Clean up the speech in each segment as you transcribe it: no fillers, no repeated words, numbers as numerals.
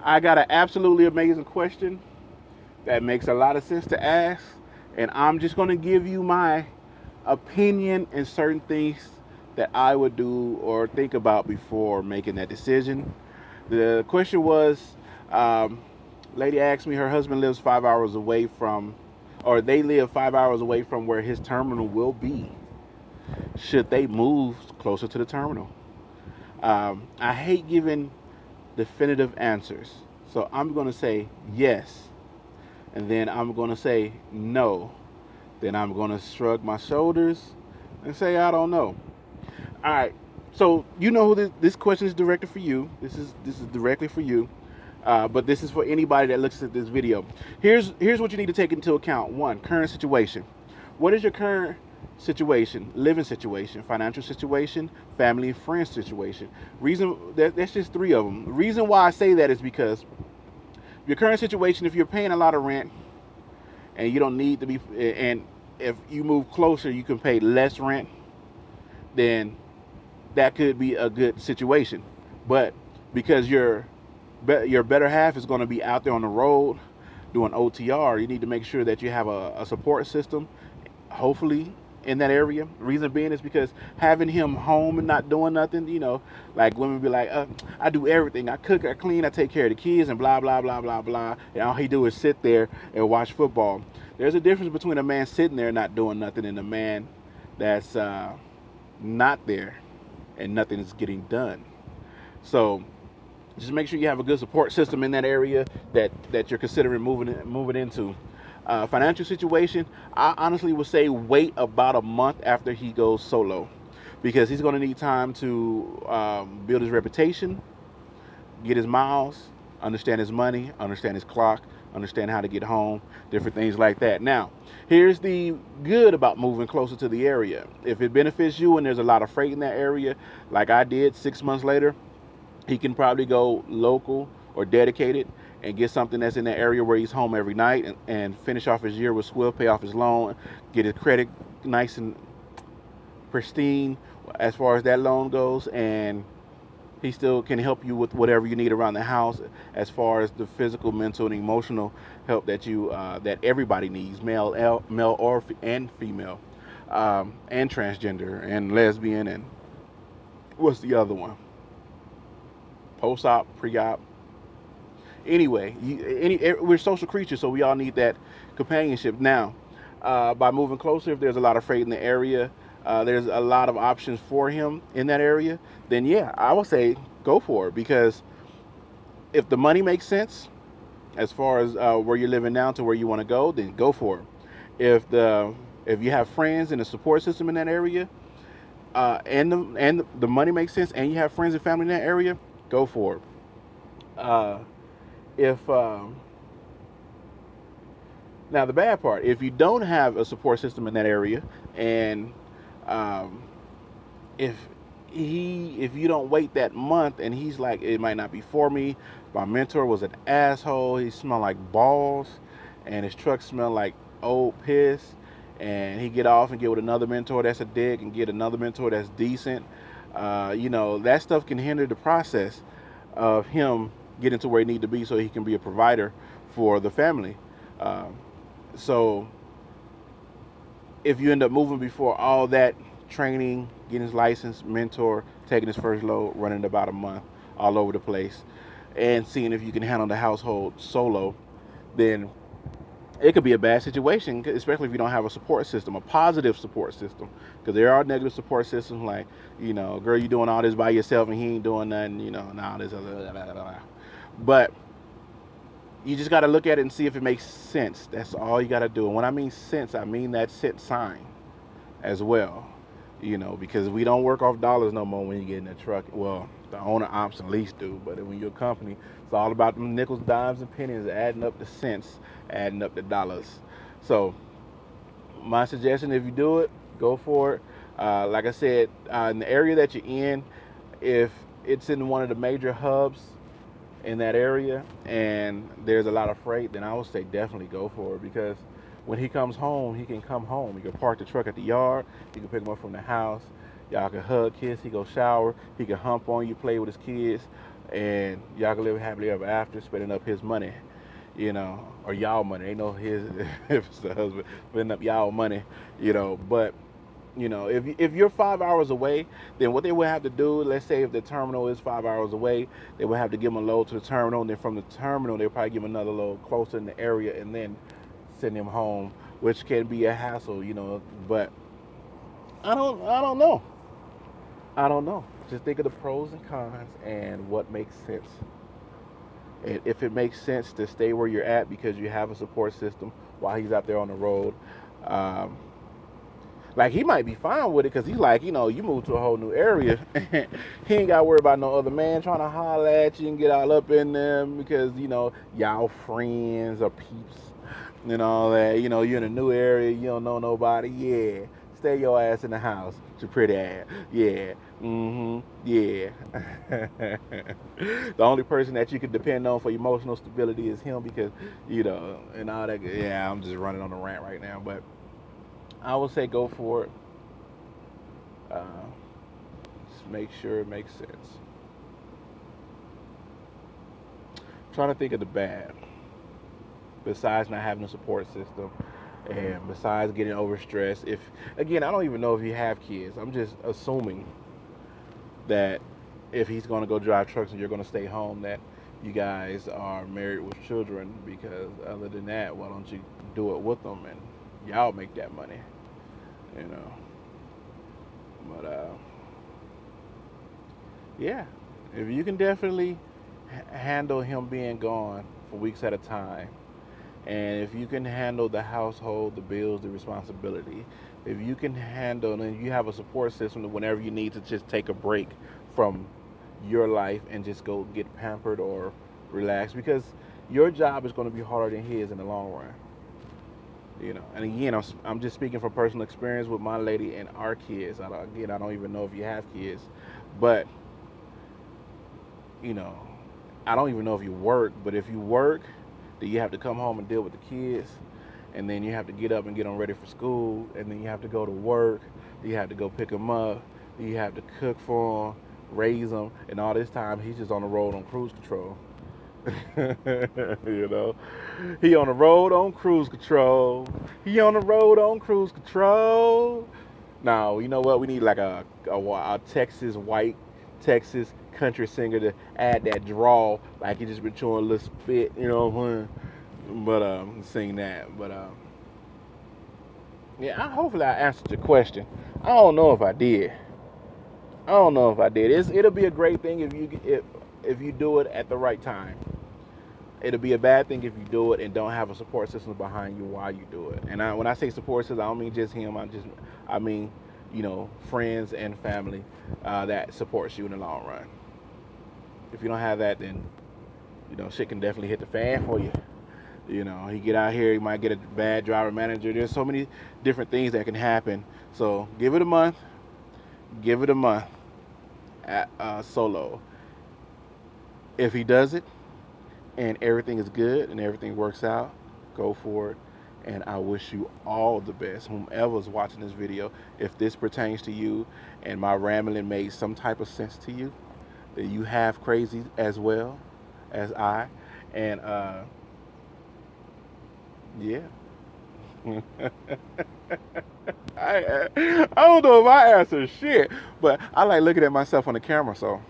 I got an absolutely amazing question that makes a lot of sense to ask, and I'm just going to give you my opinion and certain things that I would do or think about before making that decision. The question was, um, lady asked me her husband lives 5 hours away from, or they live 5 hours away from where his terminal will be. Should they move closer to the terminal? I hate giving definitive answers, so I'm going to say yes, and then I'm going to say no. Then I'm going to shrug my shoulders and say I don't know. All right. So you know who this question is directed for you. This is directly for you. But this is for anybody that looks at this video. Here's what you need to take into account. One, current situation. What is your current situation, living situation, financial situation, family and friends situation? That's just three of them. The reason why I say that is because your current situation, if you're paying a lot of rent and you don't need to be, and if you move closer, you can pay less rent, then that could be a good situation. But because your better half is going to be out there on the road doing OTR, you need to make sure that you have a support system, hopefully in that area. Reason being is because having him home and not doing nothing, like women be like, I do everything. I cook, I clean, I take care of the kids, and blah blah blah blah blah. And all he do is sit there and watch football. There's a difference between a man sitting there not doing nothing and a man that's not there and nothing is getting done. So just make sure you have a good support system in that area that you're considering moving into. Financial situation, I honestly would say wait about a month after he goes solo, because he's going to need time to build his reputation, get his miles, understand his money, understand his clock, understand how to get home, different things like that. Now, here's the good about moving closer to the area. If it benefits you and there's a lot of freight in that area, like I did 6 months later, he can probably go local or dedicated and get something that's in the area where he's home every night, and finish off his year with Swill, pay off his loan, get his credit nice and pristine as far as that loan goes, and he still can help you with whatever you need around the house as far as the physical, mental, and emotional help that everybody needs, male and female, and transgender and lesbian, and what's the other one? Post-op, pre-op. Anyway, we're social creatures, so we all need that companionship. Now, by moving closer, if there's a lot of freight in the area, there's a lot of options for him in that area, then yeah, I would say go for it, because if the money makes sense as far as where you're living now to where you want to go, then go for it. If you have friends and a support system in that area, and the money makes sense, and you have friends and family in that area, go for it. If Now the bad part, if you don't have a support system in that area, and um, if if you don't wait that month and he's like, it might not be for me, my mentor was an asshole, he smelled like balls, and his truck smelled like old piss, and he get off and get with another mentor that's a dick, and get another mentor that's decent, that stuff can hinder the process of him getting to where he need to be so he can be a provider for the family. um, so if you end up moving before all that training, getting his license, mentor, taking his first load, running about a month all over the place, and seeing if you can handle the household solo, then it could be a bad situation, especially if you don't have a support system, a positive support system. Because there are negative support systems like, girl, you doing all this by yourself and he ain't doing nothing, and all this other. Blah, blah, blah. But you just got to look at it and see if it makes sense. That's all you got to do. And when I mean sense, I mean that sense sign as well. Because we don't work off dollars no more when you get in the truck. Well, the owner ops at least do, but when you're a company, it's all about them nickels, dimes, and pennies, adding up the cents, adding up the dollars. So, my suggestion, if you do it, go for it. Like I said, in the area that you're in, if it's in one of the major hubs in that area and there's a lot of freight, then I would say definitely go for it, because when he comes home, he can come home. He can park the truck at the yard. You can pick him up from the house. Y'all can hug, kiss. He go shower. He can hump on you, play with his kids, and y'all can live happily ever after, spending up his money, or y'all money. Ain't no his if it's the husband spending up y'all money, But if you're 5 hours away, then what they would have to do, let's say if the terminal is 5 hours away, they would have to give him a load to the terminal, and then from the terminal they'll probably give him another load closer in the area, and then send him home, which can be a hassle, But I don't know. I don't know. Just think of the pros and cons and what makes sense. And if it makes sense to stay where you're at because you have a support system while he's out there on the road, um, like he might be fine with it because he's like, you moved to a whole new area. He ain't got to worry about no other man trying to holler at you and get all up in them because, y'all friends or peeps and all that. You're in a new area, you don't know nobody. Yeah. Stay your ass in the house. It's your pretty ass. Yeah. Yeah. The only person that you can depend on for emotional stability is him because, and all that. Yeah, I'm just running on a rant right now, but I would say go for it. Uh, just make sure it makes sense. I'm trying to think of the bad. Besides not having a support system, and besides getting overstressed, if again, I don't even know if you have kids. I'm just assuming that if he's going to go drive trucks and you're going to stay home, that you guys are married with children. Because other than that, why don't you do it with them and y'all make that money, you know? But yeah, if you can definitely handle him being gone for weeks at a time, and if you can handle the household, the bills, the responsibility, if you can handle, and you have a support system that whenever you need to just take a break from your life and just go get pampered or relax, because your job is going to be harder than his in the long run. And again, I'm just speaking from personal experience with my lady and our kids. I don't even know if you have kids, but you know, I don't even know if you work, but if you work, then you have to come home and deal with the kids, and then you have to get up and get them ready for school, and then you have to go to work, you have to go pick them up, you have to cook for them, raise them, and all this time he's just on the road on cruise control. you know, he on the road on cruise control. He on the road on cruise control. Now, you know what? We need like a Texas white Texas country singer to add that drawl, like he just been chewing a little spit, what I'm saying? But sing that. But yeah, hopefully I answered your question. I don't know if I did. I don't know if I did. It'll be a great thing if you do it at the right time. It'll be a bad thing if you do it and don't have a support system behind you while you do it. And when I say support system, I don't mean just him. I mean, friends and family that supports you in the long run. If you don't have that, then shit can definitely hit the fan for you. He get out here, he might get a bad driver manager. There's so many different things that can happen. So give it a month. Give it a month at solo. If he does it and everything is good and everything works out, go for it. And I wish you all the best, whomever's watching this video. If this pertains to you and my rambling made some type of sense to you, that you have crazy as well as I. And yeah. I don't know if I answered shit, but I like looking at myself on the camera. So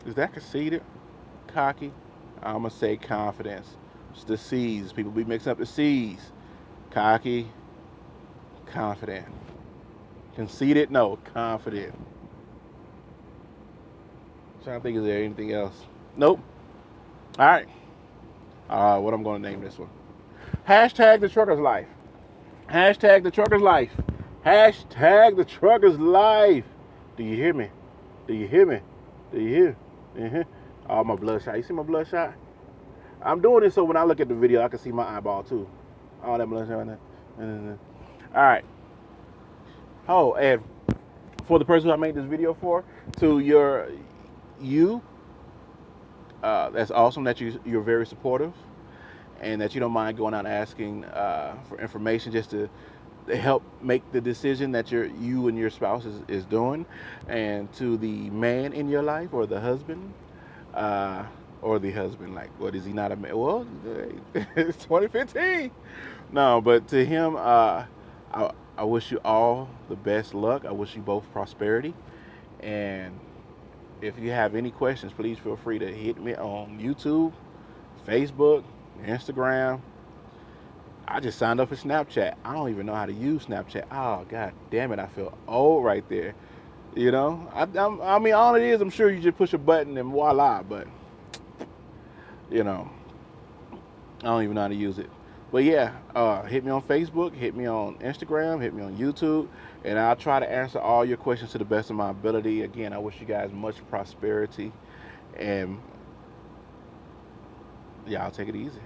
is that conceited, cocky? I'm gonna say confidence. It's the C's. People be mixing up the C's. Cocky, confident. Conceited? No, confident. Trying to think, is there anything else? Nope. All right. What I'm gonna name this one? Hashtag the trucker's life. Hashtag the trucker's life. Hashtag the trucker's life. Do you hear me? Do you hear me? Do you hear? Uh-huh. Oh, my bloodshot. You see my bloodshot? I'm doing this so when I look at the video, I can see my eyeball too. All that bloodshot on there. All right. Oh, and for the person who I made this video for, to you, that's awesome that you're very supportive and that you don't mind going out and asking for information just to help make the decision that you and your spouse is doing. And to the man in your life or the husband, uh, or the husband. Like, what is he not a man? Well, it's 2015. No, but to him, I wish you all the best luck. I wish you both prosperity. And if you have any questions, please feel free to hit me on YouTube, Facebook, Instagram. I just signed up for Snapchat. I don't even know how to use Snapchat. Oh, god damn it, I feel old right there. You know, I mean, all it is, I'm sure you just push a button and voila. But you know, I don't even know how to use it. But yeah, hit me on Facebook, hit me on Instagram, hit me on YouTube, and I'll try to answer all your questions to the best of my ability. Again, I wish you guys much prosperity, and yeah, I'll take it easy.